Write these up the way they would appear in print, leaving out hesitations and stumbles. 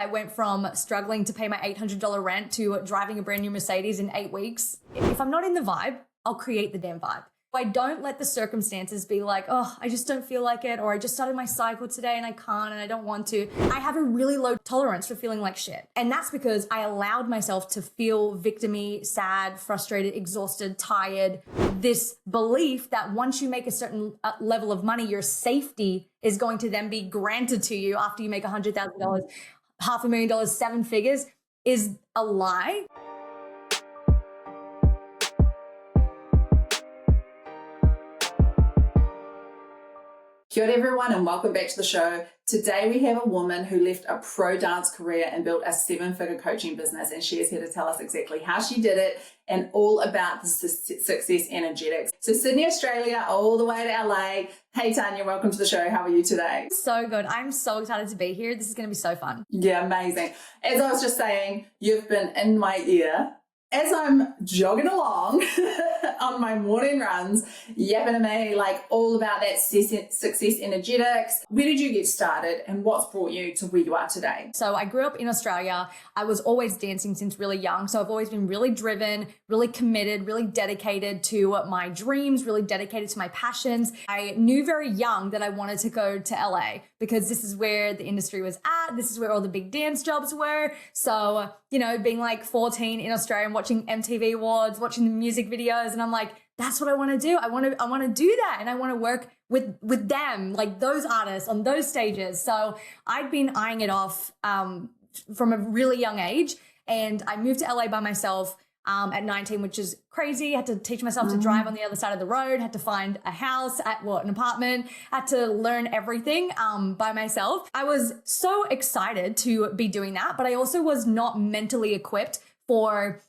I went from struggling to pay my $800 rent to driving a brand new Mercedes in 8 weeks. If I'm not in the vibe, I'll create the damn vibe. I don't let the circumstances be like, oh, I just don't feel like it, or I just started my cycle today and I can't and I don't want to. I have a really low tolerance for feeling like shit. And that's because I allowed myself to feel victim-y, sad, frustrated, exhausted, tired. This belief that once you make a certain level of money, your safety is going to then be granted to you after you make $100,000, $500,000, 7 figures is a lie. Kia ora everyone and welcome back to the show. Today we have a woman who left a pro dance career and built a 7-figure coaching business, and she is here to tell us exactly how she did it and all about the success energetics. So Sydney, Australia, all the way to LA. Hey Tanya, welcome to the show. How are you today? So good. I'm so excited to be here. This is going to be so fun. Yeah, amazing. As I was just saying, you've been in my ear as I'm jogging along on my morning runs, yapping to me like all about that success energetics. Where did you get started and what's brought you to where you are today? So I grew up in Australia. I was always dancing since really young. So I've always been really driven, really committed, really dedicated to my dreams, really dedicated to my passions. I knew very young that I wanted to go to LA because this is where the industry was at. This is where all the big dance jobs were. So, you know, being like 14 in Australia and watching MTV Awards, watching the music videos, and I'm like, that's what I want to do. I want to do that, and I want to work with them, like those artists on those stages. So I'd been eyeing it off from a really young age, and I moved to LA by myself at 19, which is crazy. I had to teach myself to drive on the other side of the road, had to find a house, an apartment, had to learn everything by myself. I was so excited to be doing that, but I also was not mentally equipped for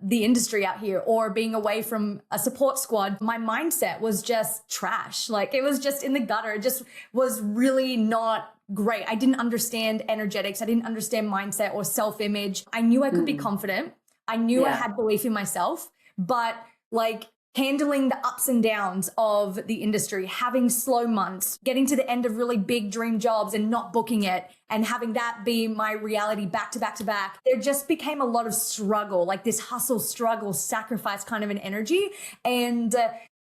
the industry out here or being away from a support squad. My mindset was just trash. Like it was just in the gutter. It just was really not great. I didn't understand energetics. I didn't understand mindset or self-image. I knew I could be confident. I knew I had belief in myself, but like handling the ups and downs of the industry, having slow months, getting to the end of really big dream jobs and not booking it, and having that be my reality back to back to back. There just became a lot of struggle, like this hustle, struggle, sacrifice kind of an energy. And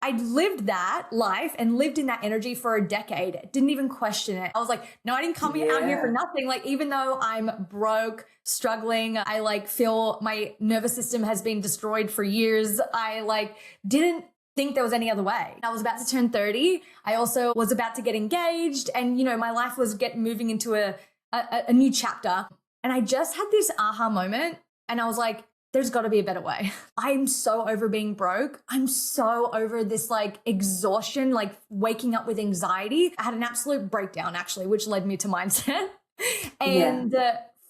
I'd lived that life and lived in that energy for a decade. Didn't even question it. I was like, no, I didn't come out here for nothing. Like, even though I'm broke, struggling, I like feel my nervous system has been destroyed for years. I like didn't think there was any other way. I was about to turn 30. I also was about to get engaged, and you know, my life was moving into a new chapter. And I just had this aha moment, and I was like, there's got to be a better way. I'm so over being broke. I'm so over this like exhaustion, like waking up with anxiety. I had an absolute breakdown actually, which led me to mindset. And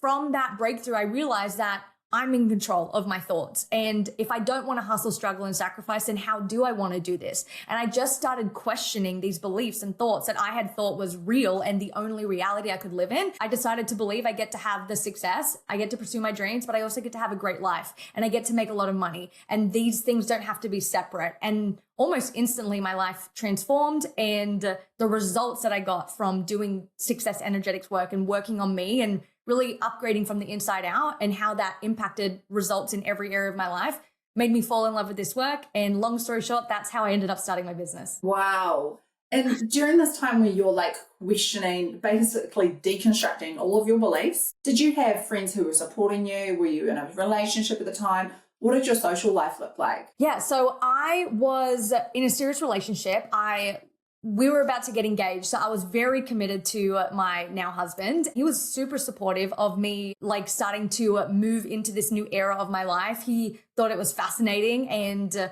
from that breakthrough, I realized that I'm in control of my thoughts. And if I don't want to hustle, struggle, and sacrifice, then how do I want to do this? And I just started questioning these beliefs and thoughts that I had thought was real and the only reality I could live in. I decided to believe I get to have the success, I get to pursue my dreams, but I also get to have a great life and I get to make a lot of money. And these things don't have to be separate. And almost instantly, my life transformed, and the results that I got from doing success energetics work and working on me and really upgrading from the inside out, and how that impacted results in every area of my life made me fall in love with this work. And long story short, that's how I ended up starting my business. Wow. And during this time where you're like questioning, basically deconstructing all of your beliefs, did you have friends who were supporting you? Were you in a relationship at the time? What did your social life look like? Yeah, so I was in a serious relationship. We were about to get engaged. So I was very committed to my now husband. He was super supportive of me, like starting to move into this new era of my life. He thought it was fascinating, and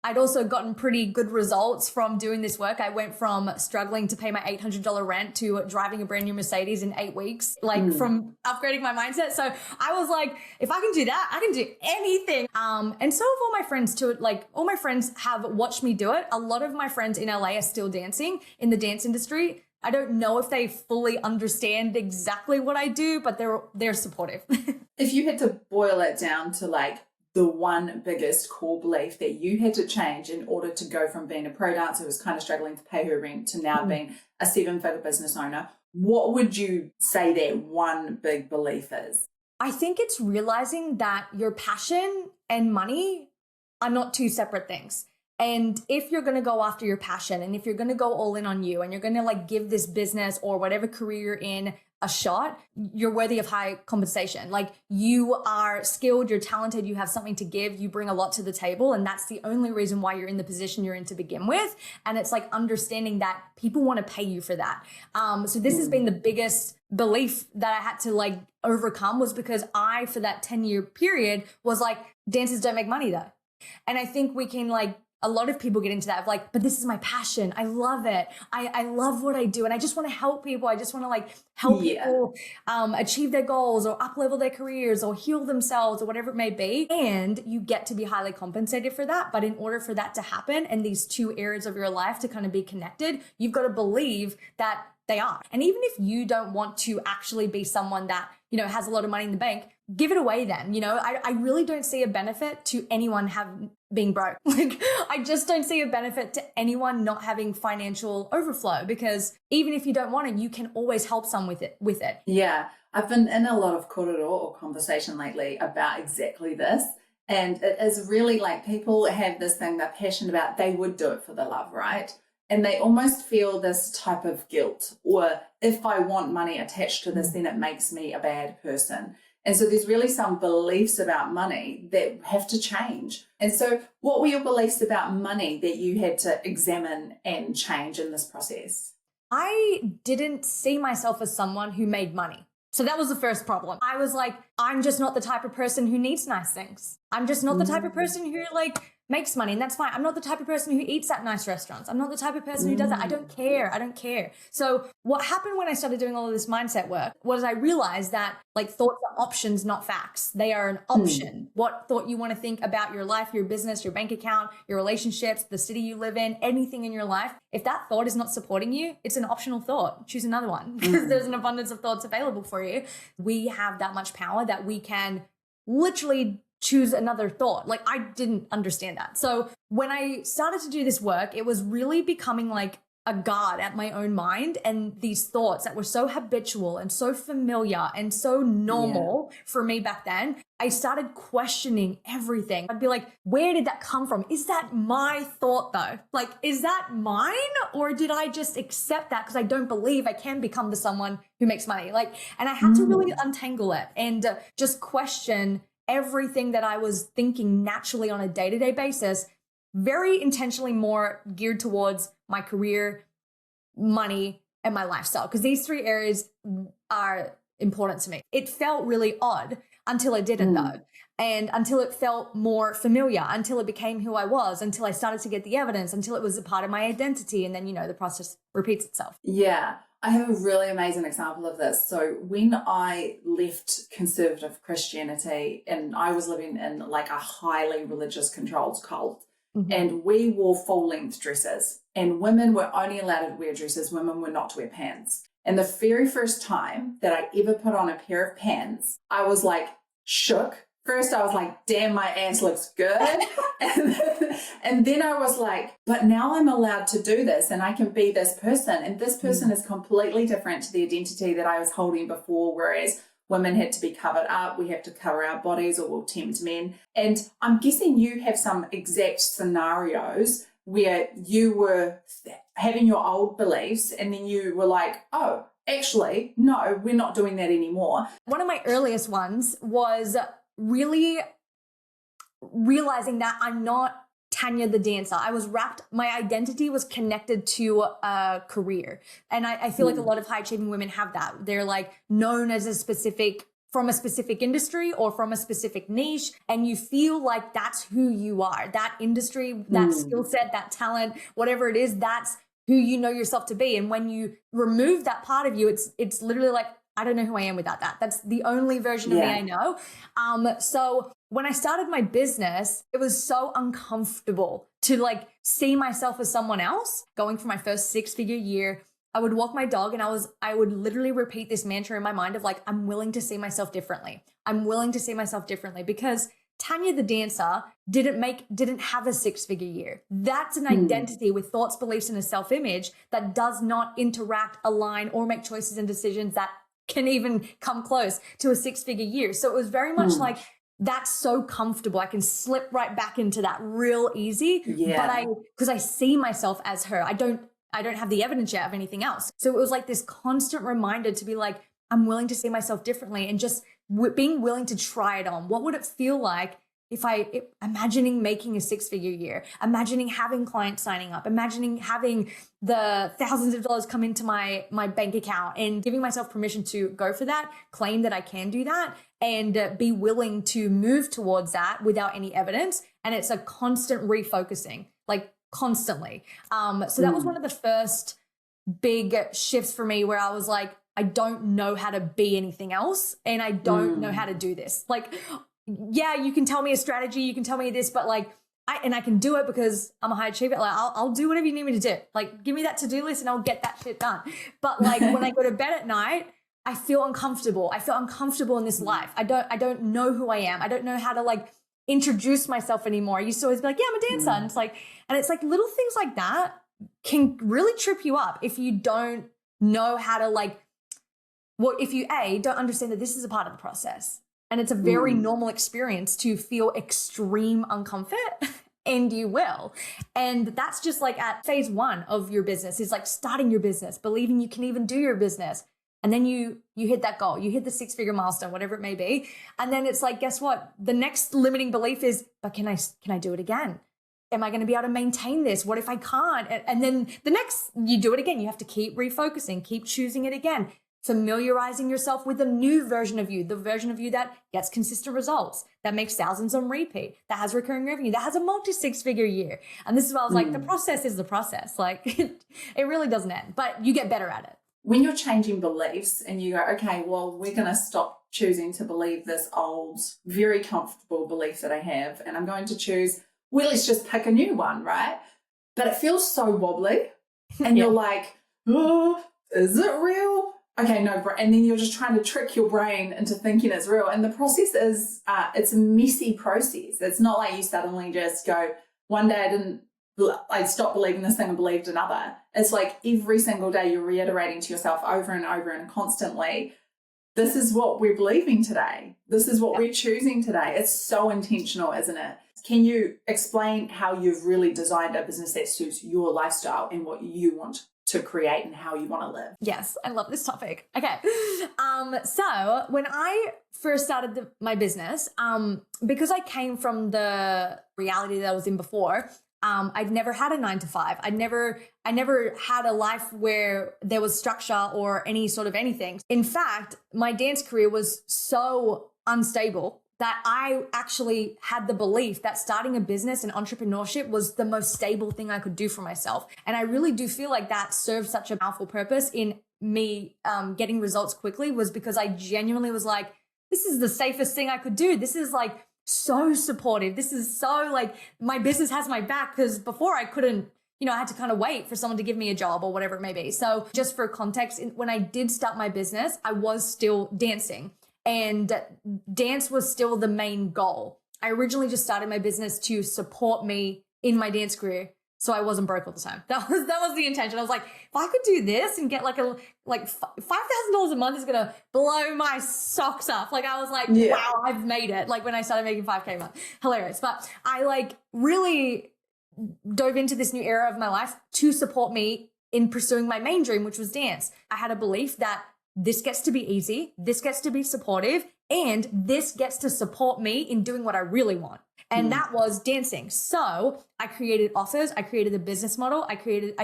I'd also gotten pretty good results from doing this work. I went from struggling to pay my $800 rent to driving a brand new Mercedes in 8 weeks, like from upgrading my mindset. So I was like, if I can do that, I can do anything. And so have all my friends too. Like all my friends have watched me do it. A lot of my friends in LA are still dancing in the dance industry. I don't know if they fully understand exactly what I do, but they're supportive. If you had to boil it down to like the one biggest core belief that you had to change in order to go from being a pro dancer who was kind of struggling to pay her rent to now being a 7-figure business owner, what would you say that one big belief is? I think it's realizing that your passion and money are not two separate things. And if you're going to go after your passion, and if you're going to go all in on you, and you're going to like give this business or whatever career you're in a shot, you're worthy of high compensation. Like, you are skilled, you're talented, you have something to give, you bring a lot to the table. And that's the only reason why you're in the position you're in to begin with. And it's like understanding that people want to pay you for that. So this has been the biggest belief that I had to like overcome, was because I, for that 10-year period, was like, dancers don't make money though. And I think we can like, a lot of people get into that of like, but this is my passion. I love it. I love what I do. And I just want to help people. I just want to like help people achieve their goals or up level their careers or heal themselves or whatever it may be. And you get to be highly compensated for that. But in order for that to happen and these two areas of your life to kind of be connected, you've got to believe that they are. And even if you don't want to actually be someone that, you know, has a lot of money in the bank, give it away then. You know, I really don't see a benefit to anyone being broke. Like, I just don't see a benefit to anyone not having financial overflow, because even if you don't want it, you can always help someone with it. Yeah. I've been in a lot of korero or conversation lately about exactly this. And it is really like, people have this thing they're passionate about. They would do it for the love, right? And they almost feel this type of guilt, or if I want money attached to this, then it makes me a bad person. And so there's really some beliefs about money that have to change. And so what were your beliefs about money that you had to examine and change in this process? I didn't see myself as someone who made money. So that was the first problem. I was like, I'm just not the type of person who needs nice things. I'm just not the type of person who like makes money, and that's fine. I'm not the type of person who eats at nice restaurants. I'm not the type of person who does that. I don't care. I don't care. So what happened when I started doing all of this mindset work was I realized that like thoughts are options, not facts. They are an option. What thought you want to think about your life, your business, your bank account, your relationships, the city you live in, anything in your life. If that thought is not supporting you, it's an optional thought. Choose another one, because there's an abundance of thoughts available for you. We have that much power that we can literally choose another thought. Like, I didn't understand that. So when I started to do this work, it was really becoming like a guard at my own mind, and these thoughts that were so habitual and so familiar and so normal for me back then. I started questioning everything. I'd be like, where did that come from? Is that my thought though? Like, is that mine? Or did I just accept that because I don't believe I can become the someone who makes money? Like, and I had to really untangle it and just question everything that I was thinking naturally on a day-to-day basis, very intentionally more geared towards my career, money, and my lifestyle, because these three areas are important to me. It felt really odd until it didn't though. And until it felt more familiar, until it became who I was, until I started to get the evidence, until it was a part of my identity. And then, you know, the process repeats itself. Yeah. I have a really amazing example of this. So when I left conservative Christianity, and I was living in like a highly religious controlled cult, and we wore full-length dresses, and women were only allowed to wear dresses, women were not to wear pants. And the very first time that I ever put on a pair of pants, I was like shook. First, I was like, damn, my ass looks good. and then I was like, but now I'm allowed to do this, and I can be this person. And this person is completely different to the identity that I was holding before, whereas women had to be covered up. We have to cover our bodies or we'll tempt men. And I'm guessing you have some exact scenarios where you were having your old beliefs, and then you were like, oh, actually, no, we're not doing that anymore. One of my earliest ones was really realizing that I'm not Tanya the dancer. I was my identity was connected to a career. And I feel like a lot of high achieving women have that. They're like known as from a specific industry or from a specific niche. And you feel like that's who you are, that industry, that skill set, that talent, whatever it is, that's who you know yourself to be. And when you remove that part of you, it's literally like, I don't know who I am without that. That's the only version of me I know. So when I started my business, it was so uncomfortable to like see myself as someone else. Going for my first 6-figure year, I would walk my dog and I would literally repeat this mantra in my mind of like, I'm willing to see myself differently. I'm willing to see myself differently, because Tanya the dancer didn't have a 6-figure year. That's an identity with thoughts, beliefs, and a self-image that does not interact, align, or make choices and decisions that can even come close to a 6-figure year. So it was very much like, that's so comfortable. I can slip right back into that real easy. Yeah. But because I see myself as her, I don't have the evidence yet of anything else. So it was like this constant reminder to be like, I'm willing to see myself differently, and just being willing to try it on. What would it feel like if imagining making a 6-figure year, imagining having clients signing up, imagining having the thousands of dollars come into my bank account, and giving myself permission to go for that, claim that I can do that, and be willing to move towards that without any evidence. And it's a constant refocusing, like constantly. So that was one of the first big shifts for me, where I was like, I don't know how to be anything else, and I don't know how to do this. Like, yeah, you can tell me a strategy, you can tell me this, but like, I can do it because I'm a high achiever. Like, I'll do whatever you need me to do. Like, give me that to-do list and I'll get that shit done. But like, when I go to bed at night, I feel uncomfortable. I feel uncomfortable in this life. I don't know who I am. I don't know how to like introduce myself anymore. I used to always be like, yeah, I'm a dancer. And it's like little things like that can really trip you up if you don't know how to like, well, if you don't understand that this is a part of the process, and it's a very normal experience to feel extreme uncomfort, and you will. And that's just like at phase 1 of your business, is like starting your business, believing you can even do your business. And then you hit that goal, you hit the 6-figure milestone, whatever it may be. And then it's like, guess what? The next limiting belief is, but can I do it again? Am I going to be able to maintain this? What if I can't? And then the next, you do it again. You have to keep refocusing, keep choosing it again, familiarizing yourself with a new version of you, the version of you that gets consistent results, that makes thousands on repeat, that has recurring revenue, that has a multi-6-figure year. And this is why I was like, the process is the process. Like it really doesn't end, but you get better at it. When you're changing beliefs and you go, okay, well, we're going to stop choosing to believe this old, very comfortable belief that I have, and I'm going to choose, well, let's just pick a new one, right? But it feels so wobbly, and you're like, oh, is it real? Okay, no, and then you're just trying to trick your brain into thinking it's real. And the process is, it's a messy process. It's not like you suddenly just go, one day I stopped believing this thing and believed another. It's like every single day you're reiterating to yourself over and over and constantly, this is what we're believing today. This is what we're choosing today. It's so intentional, isn't it? Can you explain how you've really designed a business that suits your lifestyle and what you want to create and how you want to live? Yes, I love this topic. Okay. So when I first started my business, because I came from the reality that I was in before, I'd never had a 9-to-5. I never had a life where there was structure or any sort of anything. In fact, my dance career was so unstable that I actually had the belief that starting a business and entrepreneurship was the most stable thing I could do for myself. And I really do feel like that served such a powerful purpose in me getting results quickly, was because I genuinely was like, this is the safest thing I could do. This is like so supportive. This is so like, my business has my back, because before I couldn't, I had to kind of wait for someone to give me a job or whatever it may be. So just for context, when I did start my business, I was still dancing. And dance was still the main goal. I originally just started my business to support me in my dance career, so I wasn't broke all the time. That was the intention. I was like, if I could do this and get like $5,000 a month is gonna blow my socks off. Like I was like, wow, I've made it. Like when I started making $5K a month, hilarious. But I like really dove into this new era of my life to support me in pursuing my main dream, which was dance. I had a belief that this gets to be easy, this gets to be supportive, and this gets to support me in doing what I really want. And that was dancing. So I created offers, I created a business model, I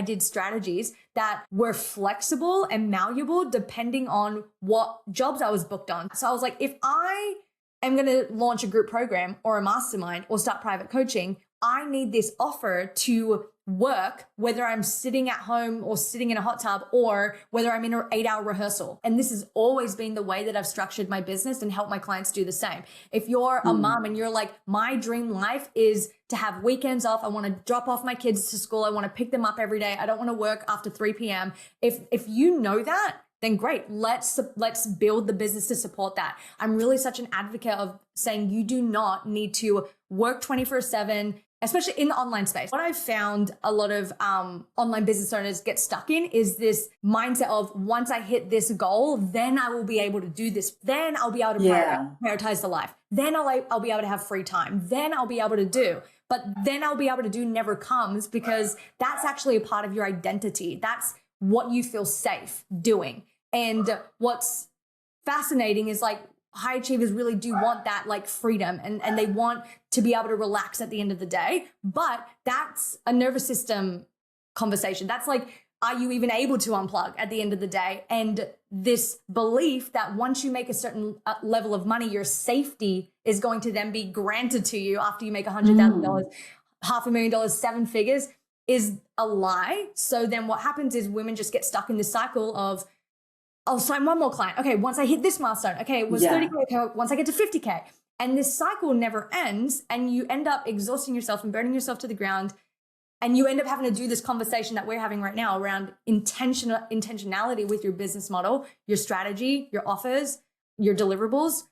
did strategies that were flexible and malleable depending on what jobs I was booked on. So I was like, if I am going to launch a group program or a mastermind or start private coaching, I need this offer to work, whether I'm sitting at home or sitting in a hot tub, or whether I'm in an 8-hour rehearsal. And this has always been the way that I've structured my business and helped my clients do the same. If you're a mom and you're like, my dream life is to have weekends off, I want to drop off my kids to school, I want to pick them up every day, I don't want to work after 3 p.m. If you know that, then great. Let's build the business to support that. I'm really such an advocate of saying you do not need to work 24/7, especially in the online space. What I've found a lot of online business owners get stuck in is this mindset of once I hit this goal, then I will be able to do this. Then I'll be able to prioritize the life. Then I'll be able to have free time. Then I'll be able to do. But then I'll be able to do never comes, because that's actually a part of your identity. That's what you feel safe doing. And what's fascinating is like high achievers really do want that like freedom, and they want to be able to relax at the end of the day. But that's a nervous system conversation. That's like, are you even able to unplug at the end of the day? And this belief that once you make a certain level of money, your safety is going to then be granted to you after you make $100,000, $500,000, 7 figures, is a lie. So then what happens is women just get stuck in this cycle of, I'll sign one more client. Okay, once I hit this milestone, okay, it was 30K, okay, once I get to 50K. And this cycle never ends, and you end up exhausting yourself and burning yourself to the ground. And you end up having to do this conversation that we're having right now around intentionality with your business model, your strategy, your offers, your deliverables.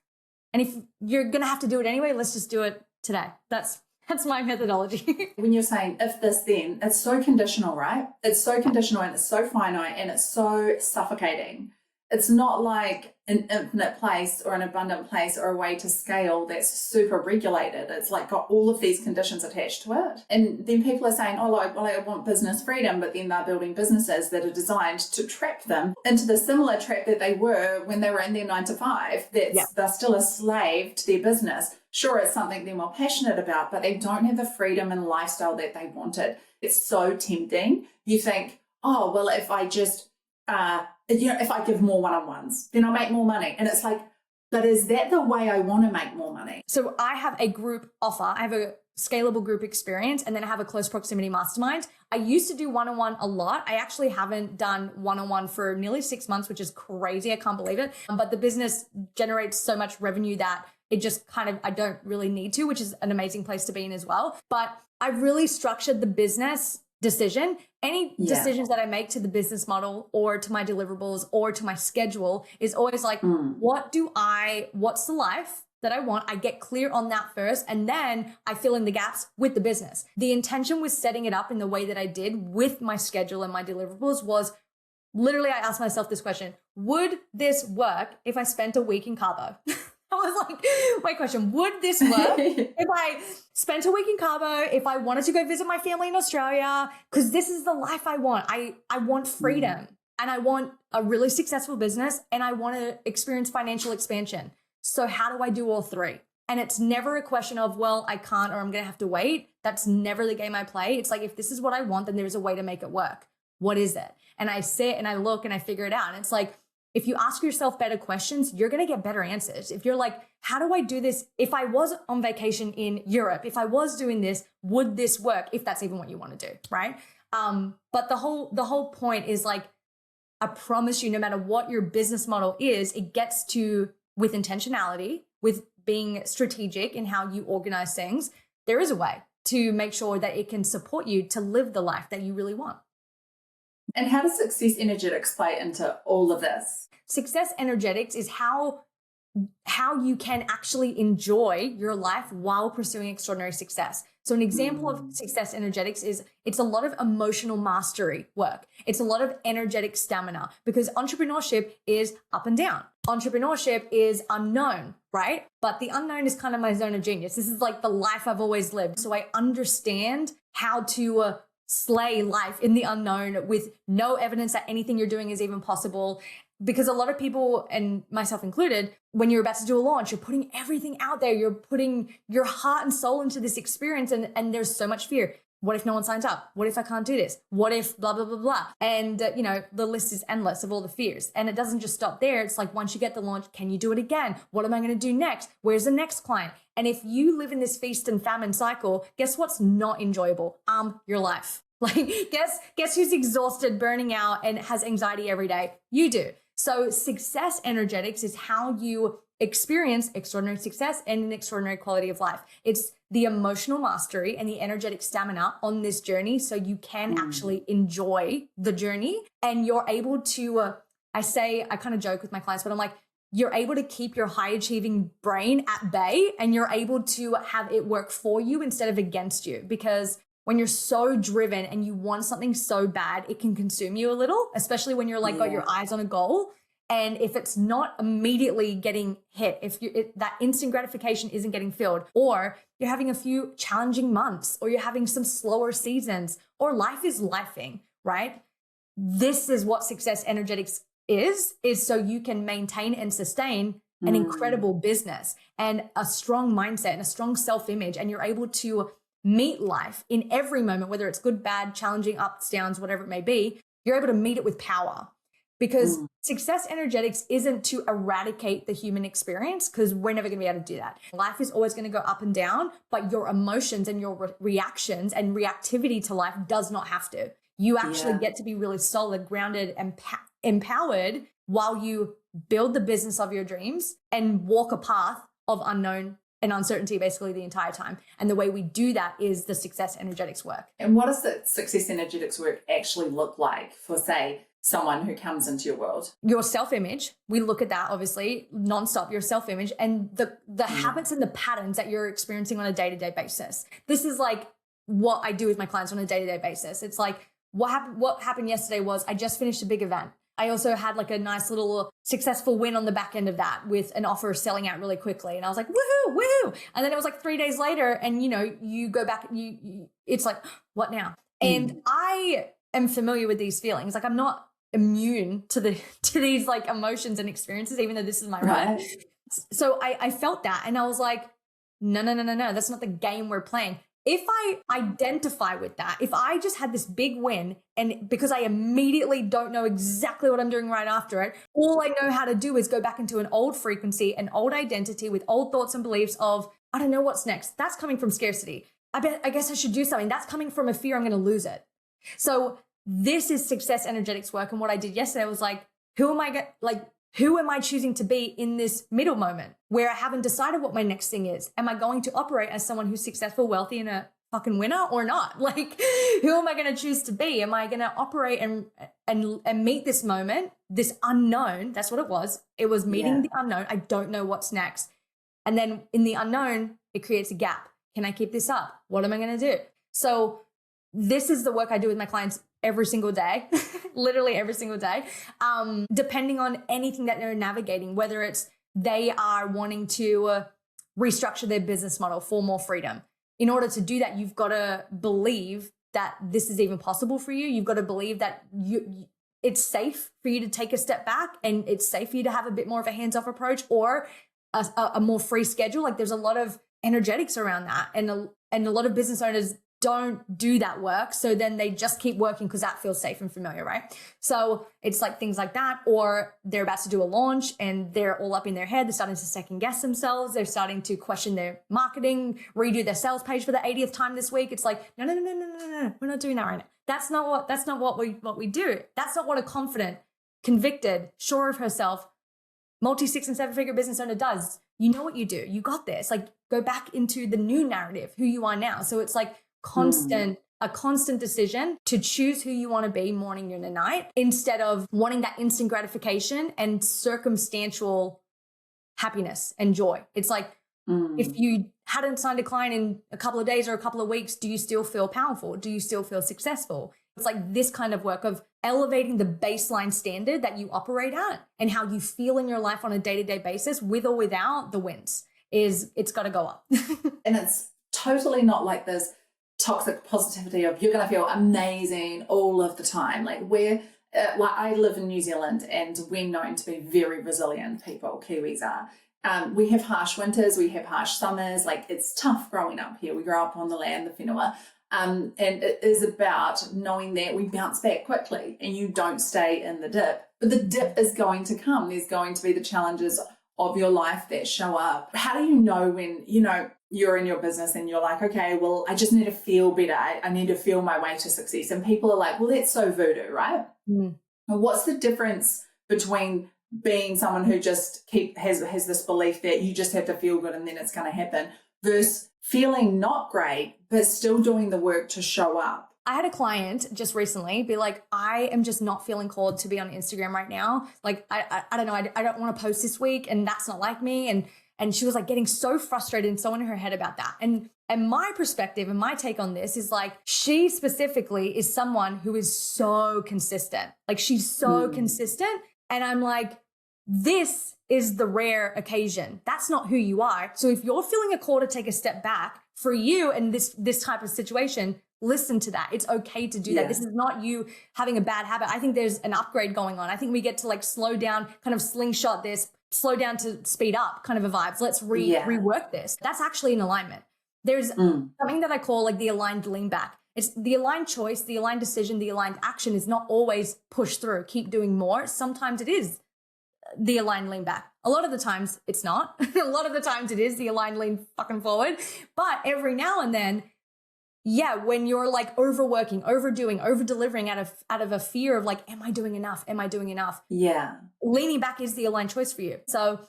And if you're going to have to do it anyway, let's just do it today. That's my methodology. When you're saying if this then, it's so conditional, right? It's so conditional and it's so finite and it's so suffocating. It's not like an infinite place or an abundant place or a way to scale that's super regulated. It's like got all of these conditions attached to it. And then people are saying, oh, well, I want business freedom, but then they're building businesses that are designed to trap them into the similar trap that they were when they were in their 9 to 5. They're still a slave to their business. Sure, it's something they're more passionate about, but they don't have the freedom and lifestyle that they wanted. It's so tempting. You think, oh, well, if I just if I give more one-on-ones, then I'll make more money. And it's like, but is that the way I want to make more money? So I have a group offer. I have a scalable group experience, and then I have a close proximity mastermind. I used to do one-on-one a lot. I actually haven't done one-on-one for nearly 6 months, which is crazy. I can't believe it. But the business generates so much revenue that it just kind of, I don't really need to, which is an amazing place to be in as well. But I've really structured the business decision. Any decisions that I make to the business model or to my deliverables or to my schedule is always like, what's the life that I want? I get clear on that first, and then I fill in the gaps with the business. The intention with setting it up in the way that I did with my schedule and my deliverables was literally, I asked myself this question: would this work if I spent a week in Cabo? I was like, my question, would this work if I spent a week in Cabo, if I wanted to go visit my family in Australia? Because this is the life I want. I want freedom, and I want a really successful business, and I want to experience financial expansion. So how do I do all three? And it's never a question of, well, I can't, or I'm going to have to wait. That's never the game I play. It's like, if this is what I want, then there's a way to make it work. What is it? And I sit and I look and I figure it out. And it's like, if you ask yourself better questions, you're going to get better answers. If you're like, how do I do this? If I was on vacation in Europe, if I was doing this, would this work? If that's even what you want to do, right? But the whole point is like, I promise you, no matter what your business model is, it gets to, with intentionality, with being strategic in how you organize things, there is a way to make sure that it can support you to live the life that you really want. And how does Success Energetics play into all of this? Success Energetics is how you can actually enjoy your life while pursuing extraordinary success. So an example of Success Energetics is, it's a lot of emotional mastery work. It's a lot of energetic stamina, because entrepreneurship is up and down. Entrepreneurship is unknown, right? But the unknown is kind of my zone of genius. This is like the life I've always lived. So I understand how to slay life in the unknown with no evidence that anything you're doing is even possible. Because a lot of people, and myself included, when you're about to do a launch, you're putting everything out there. You're putting your heart and soul into this experience, and there's so much fear. What if no one signs up? What if I can't do this? What if blah, blah, blah, blah? And, the list is endless of all the fears. And it doesn't just stop there. It's like, once you get the launch, can you do it again? What am I going to do next? Where's the next client? And if you live in this feast and famine cycle, guess what's not enjoyable? Your life. Like, guess who's exhausted, burning out, and has anxiety every day? You do. So Success Energetics is how you experience extraordinary success and an extraordinary quality of life. It's the emotional mastery and the energetic stamina on this journey, so you can actually enjoy the journey, and you're able to I kind of joke with my clients, but I'm like, you're able to keep your high achieving brain at bay and you're able to have it work for you instead of against you. Because when you're so driven and you want something so bad, it can consume you a little, especially when you're like got your eyes on a goal. And if it's not immediately getting hit, if that instant gratification isn't getting filled, or you're having a few challenging months, or you're having some slower seasons, or life is lifing, right? This is what success energetics is so you can maintain and sustain an incredible business and a strong mindset and a strong self-image. And you're able to meet life in every moment, whether it's good, bad, challenging, ups, downs, whatever it may be. You're able to meet it with power, because success energetics isn't to eradicate the human experience, because we're never going to be able to do that. Life is always going to go up and down, but your emotions and your reactions and reactivity to life does not have to. You actually get to be really solid, grounded, and empowered while you build the business of your dreams and walk a path of unknown and uncertainty basically the entire time. And the way we do that is the success energetics work. And what does the success energetics work actually look like for, say, someone who comes into your world? Your self-image, we look at that obviously nonstop, your self-image and the habits and the patterns that you're experiencing on a day-to-day basis. This is like what I do with my clients on a day-to-day basis. It's like, what happened yesterday was I just finished a big event. I also had like a nice little successful win on the back end of that with an offer selling out really quickly. And I was like, woohoo, woohoo. And then it was like 3 days later and, you go back, it's like, what now? And I am familiar with these feelings. Like I'm not immune to these like emotions and experiences, even though this is my right. So I felt that and I was like, no, that's not the game we're playing. If I identify with that, if I just had this big win and because I immediately don't know exactly what I'm doing right after it, all I know how to do is go back into an old frequency, an old identity with old thoughts and beliefs of, I don't know what's next. That's coming from scarcity. I guess I should do something. That's coming from a fear I'm going to lose it. So this is success energetics work. And what I did yesterday was like, who am I choosing to be in this middle moment where I haven't decided what my next thing is? Am I going to operate as someone who's successful, wealthy, and a fucking winner or not? Like, who am I going to choose to be? Am I going to operate and meet this moment, this unknown? That's what it was. It was meeting the unknown. I don't know what's next. And then in the unknown, it creates a gap. Can I keep this up? What am I going to do? So this is the work I do with my clients every single day, literally every single day, depending on anything that they're navigating, whether it's they are wanting to restructure their business model for more freedom. In order to do that, you've got to believe that this is even possible for you. You've got to believe that it's safe for you to take a step back and it's safe for you to have a bit more of a hands-off approach or a more free schedule. Like there's a lot of energetics around that. And a lot of business owners don't do that work. So then they just keep working because that feels safe and familiar, right? So it's like things like that, or they're about to do a launch and they're all up in their head. They're starting to second guess themselves. They're starting to question their marketing, redo their sales page for the 80th time this week. It's like, no. We're not doing that right now. That's not what we do. That's not what a confident, convicted, sure of herself, multi-6 and 7-figure business owner does. You know what you do. You got this. Like go back into the new narrative, who you are now. So it's like a constant decision to choose who you want to be morning, noon, and night, instead of wanting that instant gratification and circumstantial happiness and joy. It's like, if you hadn't signed a client in a couple of days or a couple of weeks, do you still feel powerful? Do you still feel successful? It's like this kind of work of elevating the baseline standard that you operate at and how you feel in your life on a day-to-day basis, with or without the wins, it's got to go up. And it's totally not like this toxic positivity of you're going to feel amazing all of the time. Like I live in New Zealand and we're known to be very resilient people. Kiwis are. We have harsh winters, we have harsh summers. Like it's tough growing up here. We grow up on the land, the whenua. And it is about knowing that we bounce back quickly and you don't stay in the dip. But the dip is going to come. There's going to be the challenges of your life that show up. How do you know when, you're in your business and you're like, okay, well, I just need to feel better. I need to feel my way to success. And people are like, well, that's so voodoo, right? And what's the difference between being someone who just has this belief that you just have to feel good and then it's going to happen, versus feeling not great, but still doing the work to show up? I had a client just recently be like, I am just not feeling called to be on Instagram right now. Like, I don't know. I don't want to post this week, and that's not like me. And she was like getting so frustrated and so in her head about that. And my perspective and my take on this is like, she specifically is someone who is so consistent. Like, she's so consistent. And I'm like, this is the rare occasion. That's not who you are. So if you're feeling a call to take a step back for you in this type of situation, listen to that. It's okay to do that. This is not you having a bad habit. I think there's an upgrade going on. I think we get to like slow down, kind of slingshot this, slow down to speed up kind of a vibes. Let's rework this. That's actually an alignment. There's something that I call like the aligned lean back. It's the aligned choice, the aligned decision, the aligned action is not always push through, keep doing more. Sometimes it is the aligned lean back. A lot of the times it's not. A lot of the times it is the aligned lean fucking forward. But every now and then, when you're like overworking, overdoing, over delivering out of a fear of like, am I doing enough? Am I doing enough? Yeah. Leaning back is the aligned choice for you. So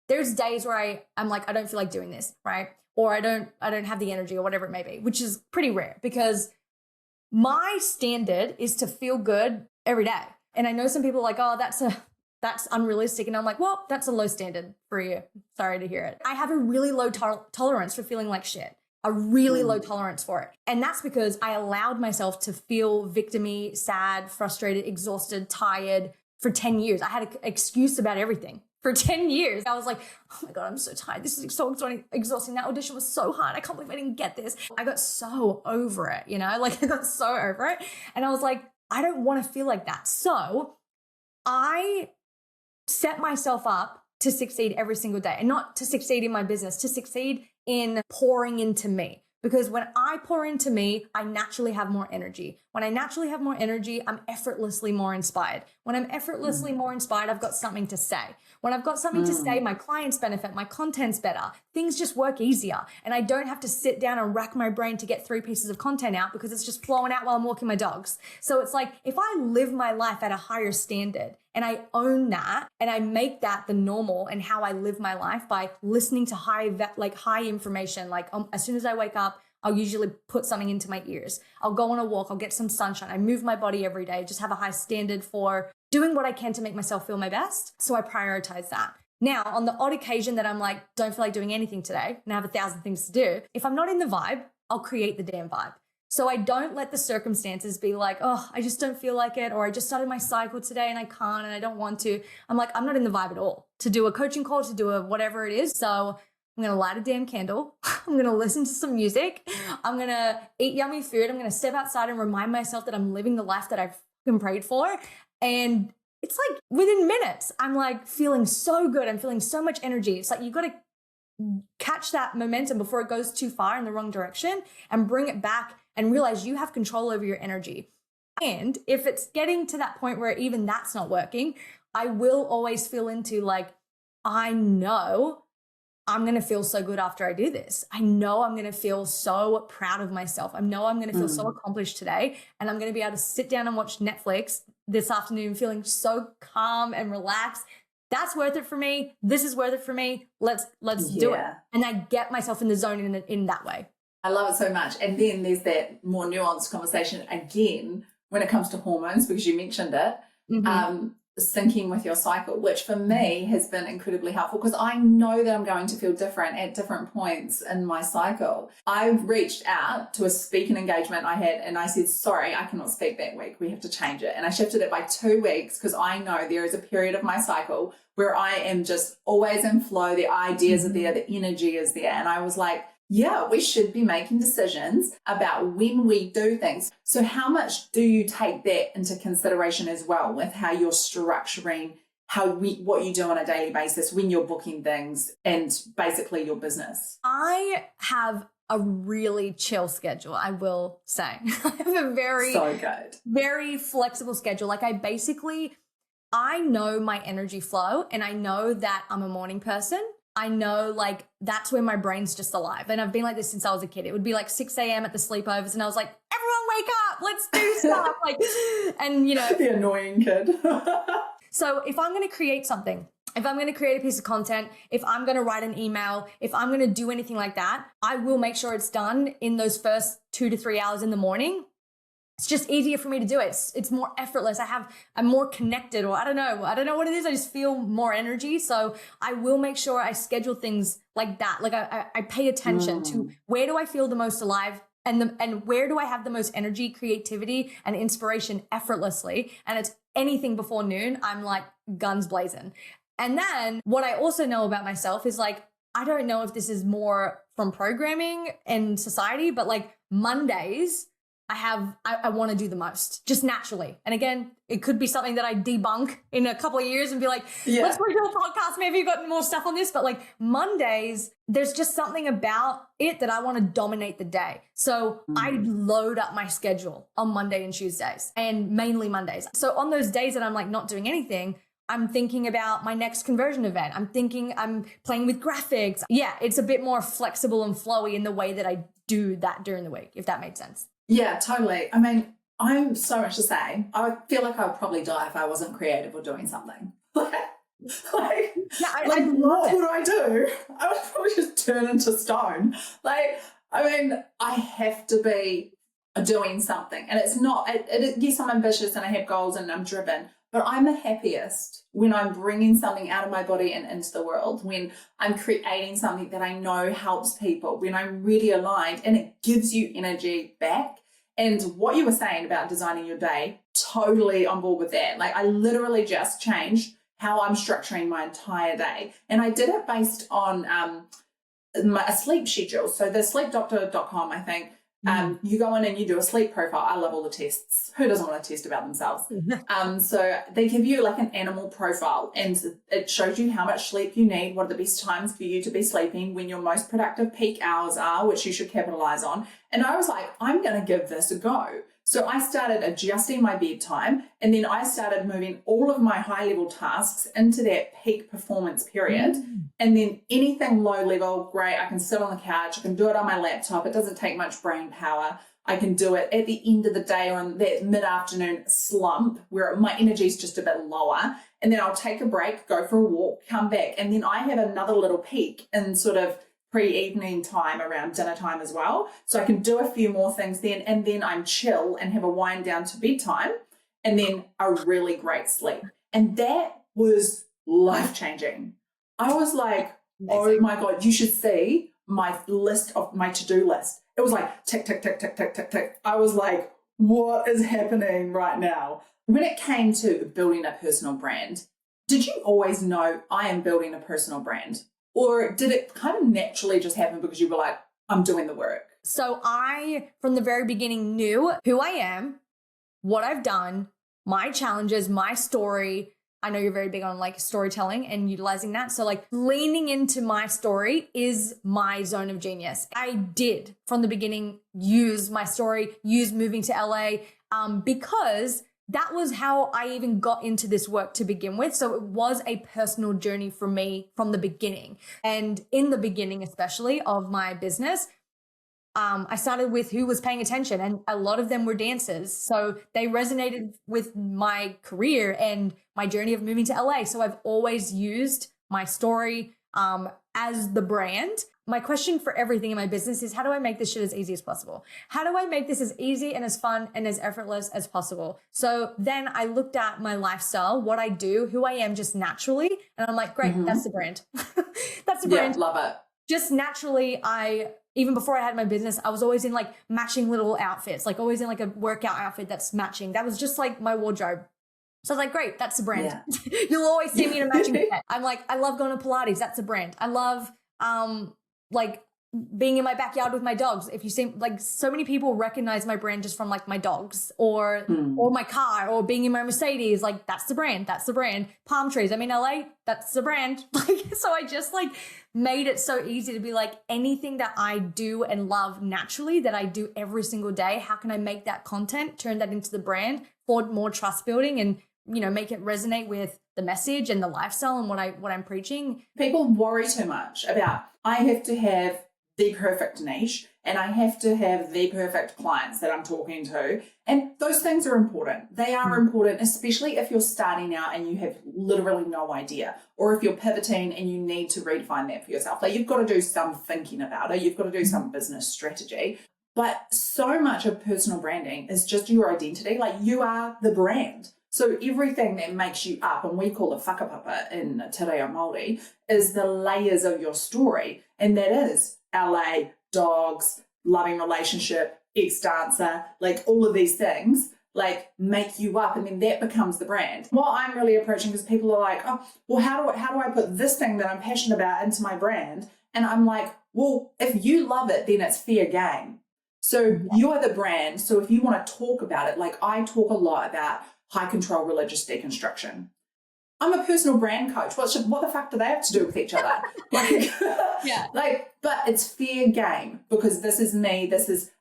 there's days where I'm like, I don't feel like doing this, right? Or I don't have the energy or whatever it may be, which is pretty rare because my standard is to feel good every day. And I know some people are like, oh, that's unrealistic. And I'm like, well, that's a low standard for you. Sorry to hear it. I have a really low tolerance for feeling like shit. A really low tolerance for it. And that's because I allowed myself to feel victim-y, sad, frustrated, exhausted, tired for 10 years. I had an excuse about everything for 10 years. I was like, oh my God, I'm so tired. This is so exhausting. That audition was so hard. I can't believe I didn't get this. I got so over it, like I got so over it. And I was like, I don't want to feel like that. So I set myself up to succeed every single day, and not to succeed in my business, to succeed in pouring into me. Because when I pour into me, I naturally have more energy. When I naturally have more energy, I'm effortlessly more inspired. When I'm effortlessly more inspired, I've got something to say. When I've got something to say, my clients benefit, my content's better. Things just work easier. And I don't have to sit down and rack my brain to get 3 pieces of content out because it's just flowing out while I'm walking my dogs. So it's like, if I live my life at a higher standard and I own that and I make that the normal and how I live my life by listening to high information, like as soon as I wake up, I'll usually put something into my ears. I'll go on a walk. I'll get some sunshine. I move my body every day. Just have a high standard for doing what I can to make myself feel my best. So I prioritize that. Now, on the odd occasion that I'm like, don't feel like doing anything today and I have 1,000 things to do, if I'm not in the vibe, I'll create the damn vibe. So I don't let the circumstances be like, oh, I just don't feel like it, or I just started my cycle today and I can't and I don't want to. I'm like, I'm not in the vibe at all to do a coaching call, to do a whatever it is. So I'm going to light a damn candle. I'm going to listen to some music. I'm going to eat yummy food. I'm going to step outside and remind myself that I'm living the life that I've fucking prayed for. And it's like within minutes, I'm like feeling so good. I'm feeling so much energy. It's like you got to catch that momentum before it goes too far in the wrong direction and bring it back and realize you have control over your energy. And if it's getting to that point where even that's not working, I will always feel into like, I know I'm going to feel so good after I do this. I know I'm going to feel so proud of myself. I know I'm going to feel so accomplished today. And I'm going to be able to sit down and watch Netflix this afternoon feeling so calm and relaxed. That's worth it for me. This is worth it for me. Let's do it. And I get myself in the zone in that way. I love it so much. And then there's that more nuanced conversation again when it comes to hormones, because you mentioned it. Syncing with your cycle, which for me has been incredibly helpful because I know that I'm going to feel different at different points in my cycle. I've reached out to a speaking engagement I had and I said, sorry, I cannot speak that week. We have to change it. And I shifted it by 2 weeks because I know there is a period of my cycle where I am just always in flow. The ideas are there, the energy is there. And I was like, yeah, we should be making decisions about when we do things. So how much do you take that into consideration as well with how you're structuring what you do on a daily basis when you're booking things and basically your business? I have a really chill schedule, I will say. I have a very flexible schedule. Like I know my energy flow and I know that I'm a morning person. I know like that's where my brain's just alive. And I've been like this since I was a kid. It would be like 6 a.m. at the sleepovers and I was like, everyone wake up, let's do stuff. The annoying kid. So if I'm going to create something, if I'm going to create a piece of content, if I'm going to write an email, if I'm going to do anything like that, I will make sure it's done in those first 2 to 3 hours in the morning it's just easier for me to do it. It's more effortless. I'm more connected, or I don't know what it is. I just feel more energy. So I will make sure I schedule things like that. Like I pay attention to where do I feel the most alive, and where do I have the most energy, creativity, and inspiration effortlessly. And it's anything before noon, I'm like guns blazing. And then what I also know about myself is like, I don't know if this is more from programming and society, but like Mondays, I want to do the most, just naturally. And again, it could be something that I debunk in a couple of years and be like, let's do a podcast. Maybe you've got more stuff on this. But like Mondays, there's just something about it that I want to dominate the day. So I load up my schedule on Monday and Tuesdays, and mainly Mondays. So on those days that I'm like not doing anything, I'm thinking about my next conversion event. I'm playing with graphics. Yeah, it's a bit more flexible and flowy in the way that I do that during the week, if that made sense. Yeah, totally. I mean, I'm so much the same. I feel like I would probably die if I wasn't creative or doing something. What would I do? I would probably just turn into stone. I have to be doing something. And it's not, yes, I'm ambitious and I have goals and I'm driven, but I'm the happiest when I'm bringing something out of my body and into the world, when I'm creating something that I know helps people, when I'm really aligned and it gives you energy back. And what you were saying about designing your day, totally on board with that. Like I literally just changed how I'm structuring my entire day. And I did it based on a sleep schedule. So the sleepdoctor.com, I think, you go in and you do a sleep profile. I love all the tests. Who doesn't want to test about themselves? So they give you like an animal profile, and it shows you how much sleep you need, what are the best times for you to be sleeping, when your most productive peak hours are, which you should capitalize on. And I was like, I'm going to give this a go. So I started adjusting my bedtime, and then I started moving all of my high level tasks into that peak performance period. And then anything low level, great, I can sit on the couch, I can do it on my laptop. It doesn't take much brain power. I can do it at the end of the day or on that mid-afternoon slump where my energy is just a bit lower. And then I'll take a break, go for a walk, come back. And then I have another little peak in sort of pre-evening time around dinner time as well. So I can do a few more things then, and then I'm chill and have a wind down to bedtime, and then a really great sleep. And that was life-changing. I was like, oh my God, you should see my list of my to-do list. It was like tick, tick, tick, tick, tick, tick, tick. I was like, what is happening right now? When it came to building a personal brand, did you always know I am building a personal brand? Or did it kind of naturally just happen because you were like, I'm doing the work? So I, from the very beginning, knew who I am, what I've done, my challenges, my story. I know you're very big on like storytelling and utilizing that. So like leaning into my story is my zone of genius. I did from the beginning use my story, use moving to LA because that was how I even got into this work to begin with. So it was a personal journey for me from the beginning. And in the beginning, especially of my business, I started with who was paying attention, and a lot of them were dancers. So they resonated with my career and my journey of moving to LA. So I've always used my story as the brand. My question for everything in my business is, how do I make this shit as easy as possible? How do I make this as easy and as fun and as effortless as possible? So then I looked at my lifestyle, what I do, who I am just naturally. And I'm like, great, that's the brand. That's the brand. Yeah, love it. Just naturally, even before I had my business, I was always in like matching little outfits, like always in like a workout outfit that's matching. That was just like my wardrobe. So I was like, great, that's the brand. Yeah. You'll always see me in a matching set. I'm like, I love going to Pilates. That's a brand. I love, like being in my backyard with my dogs. If you see, like, so many people recognize my brand just from like my dogs or my car or being in my Mercedes. Like, that's the brand. That's the brand. Palm trees. I'm in LA. That's the brand. Like, so I just like made it so easy to be like, anything that I do and love naturally that I do every single day, how can I make that content, turn that into the brand for more trust building and, you know, make it resonate with the message and the lifestyle and what I'm preaching. People worry too much about, I have to have the perfect niche and I have to have the perfect clients that I'm talking to. And those things are important. They are important, especially if you're starting out and you have literally no idea, or if you're pivoting and you need to redefine that for yourself. Like, you've got to do some thinking about it. You've got to do some business strategy. But so much of personal branding is just your identity. Like you are the brand. So everything that makes you up, and we call it whakapapa in Te Reo Māori, is the layers of your story. And that is LA, dogs, loving relationship, ex-dancer, like all of these things like make you up, and then that becomes the brand. What I'm really approaching is people are like, oh, well, how do I put this thing that I'm passionate about into my brand? And I'm like, well, if you love it, then it's fair game. So you are the brand. So if you want to talk about it, like I talk a lot about high control religious deconstruction. I'm a personal brand coach. What the fuck do they have to do with each other? But it's fair game because this is me. This is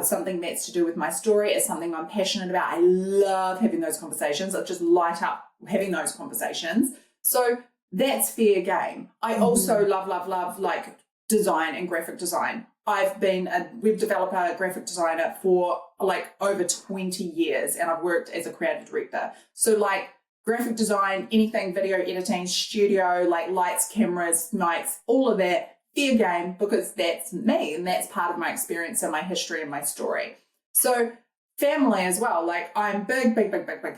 something that's to do with my story. It's something I'm passionate about. I love having those conversations. I just light up having those conversations. So that's fair game. I also love like design and graphic design. I've been a web developer, graphic designer for like over 20 years, and I've worked as a creative director. So like graphic design, anything video editing, studio, like lights, cameras, mics, all of that, fair game, because that's me and that's part of my experience and my history and my story. So family as well, like I'm big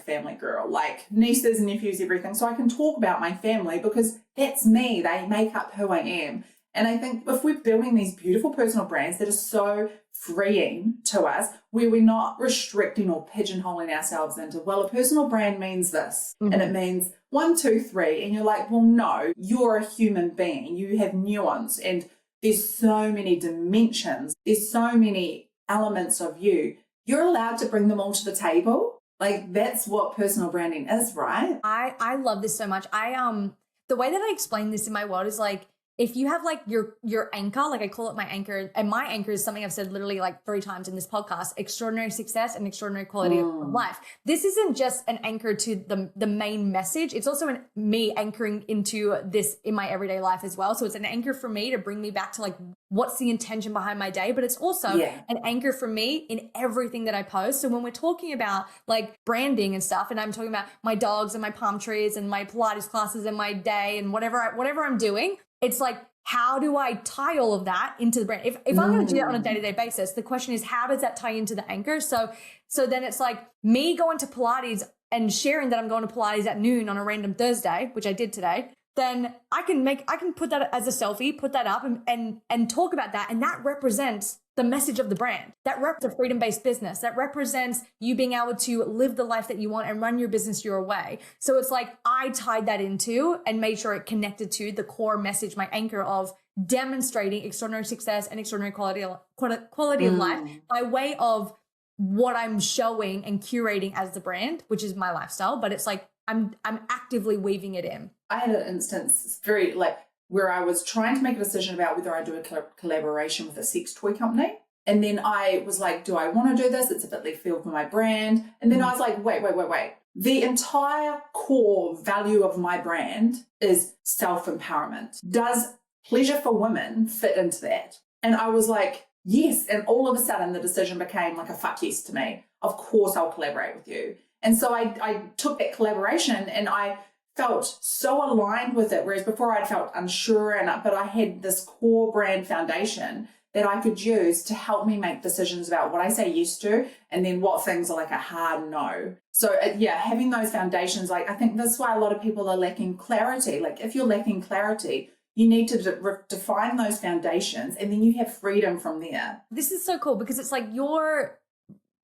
family girl, like nieces and nephews, everything. So I can talk about my family because that's me. They make up who I am. And I think if we're building these beautiful personal brands that are so freeing to us, where we're not restricting or pigeonholing ourselves into, well, a personal brand means this, and it means 1, 2, 3. And you're like, well, no, you're a human being. You have nuance, and there's so many dimensions. There's so many elements of you. You're allowed to bring them all to the table. Like that's what personal branding is, right? I love this so much. The way that I explain this in my world is like, if you have like your anchor, like I call it my anchor, and my anchor is something I've said literally like 3 times in this podcast: extraordinary success and extraordinary quality of life. This isn't just an anchor to the main message. It's also me anchoring into this in my everyday life as well. So it's an anchor for me to bring me back to like, what's the intention behind my day? But it's also an anchor for me in everything that I post. So when we're talking about like branding and stuff, and I'm talking about my dogs and my palm trees and my Pilates classes and my day and whatever I'm doing, it's like, how do I tie all of that into the brand? If I'm going to do that on a day-to-day basis, the question is, how does that tie into the anchor? So then it's like me going to Pilates and sharing that I'm going to Pilates at noon on a random Thursday, which I did today. Then I can put that as a selfie, put that up and talk about that. And that represents the message of the brand. That represents a freedom-based business. That represents you being able to live the life that you want and run your business your way. So it's like I tied that into and made sure it connected to the core message, my anchor of demonstrating extraordinary success and extraordinary quality of life by way of what I'm showing and curating as the brand, which is my lifestyle. But it's like I'm actively weaving it in. I had an instance very like where I was trying to make a decision about whether I do a collaboration with a sex toy company. And then I was like, do I want to do this? It's a bit left field for my brand. And then I was like, wait. The entire core value of my brand is self-empowerment. Does pleasure for women fit into that? And I was like, yes. And all of a sudden the decision became like a fuck yes to me. Of course I'll collaborate with you. And so I took that collaboration and I felt so aligned with it, whereas before I'd felt unsure, but I had this core brand foundation that I could use to help me make decisions about what I say yes to and then what things are like a hard no. So having those foundations, like I think that's why a lot of people are lacking clarity. Like if you're lacking clarity, you need to define those foundations and then you have freedom from there. This is so cool because it's like your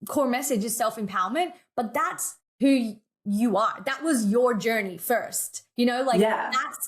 core message is self-empowerment, but that's who you are. That was your journey first, you know, like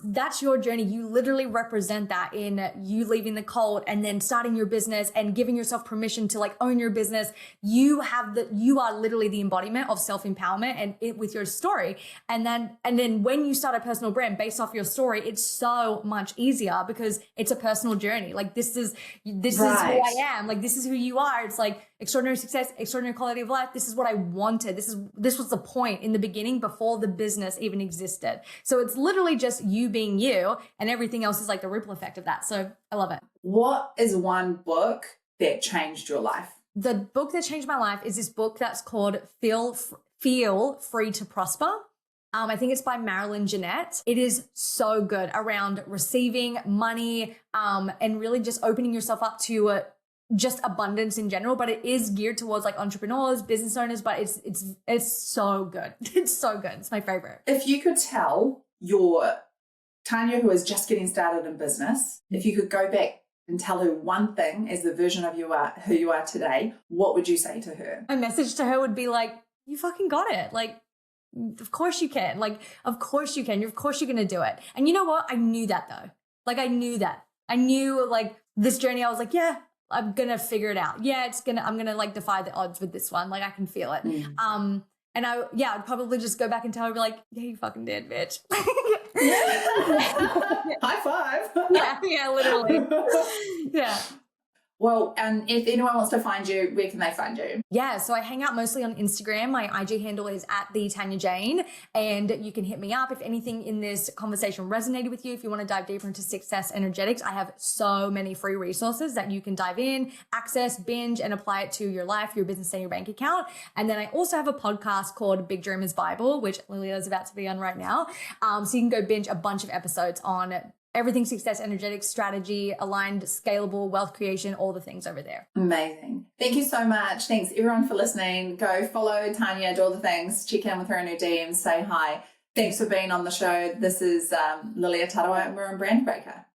that's your journey. You literally represent that in you leaving the cult and then starting your business and giving yourself permission to like own your business. You are literally the embodiment of self-empowerment and it with your story. And then when you start a personal brand based off your story, it's so much easier because it's a personal journey. Like this is who I am. Like this is who you are. It's like extraordinary success, extraordinary quality of life. This is what I wanted. This was the point in the beginning before the business even existed. So it's literally just you being you and everything else is like the ripple effect of that. So I love it. What is one book that changed your life? The book that changed my life is this book that's called Feel Free to Prosper. I think it's by Marilyn Jeanette. It is so good around receiving money and really just opening yourself up to just abundance in general, but it is geared towards like entrepreneurs, business owners, but it's so good. It's so good. It's my favorite. If you could tell your Tanya, who is just getting started in business, if you could go back and tell her one thing as the version of who you are today, what would you say to her? My message to her would be like, you fucking got it. Like, of course you can. Like, of course you can. Of course you're going to do it. And you know what? I knew that though. Like, I knew that. I knew like this journey. I was like, yeah, I'm going to figure it out. Yeah, I'm going to like defy the odds with this one. Like, I can feel it. And I'd probably just go back and tell her, be like, yeah, you fucking did, bitch. High five. Yeah, literally. Yeah. Well, and if anyone wants to find you, where can they find you? Yeah, so I hang out mostly on Instagram. My IG handle is @Tanya Jane, and you can hit me up if anything in this conversation resonated with you. If you want to dive deeper into success energetics, I have so many free resources that you can dive in, access, binge, and apply it to your life, your business, and your bank account. And then I also have a podcast called Big Dreamers Bible, which Lilia is about to be on right now. So you can go binge a bunch of episodes on everything success, energetics, strategy, aligned, scalable, wealth creation, all the things over there. Amazing. Thank you so much. Thanks everyone for listening. Go follow Tanya, do all the things, check in with her in her DMs, say hi. Thanks for being on the show. This is Lilia Tarawa and we're on Brand Breaker.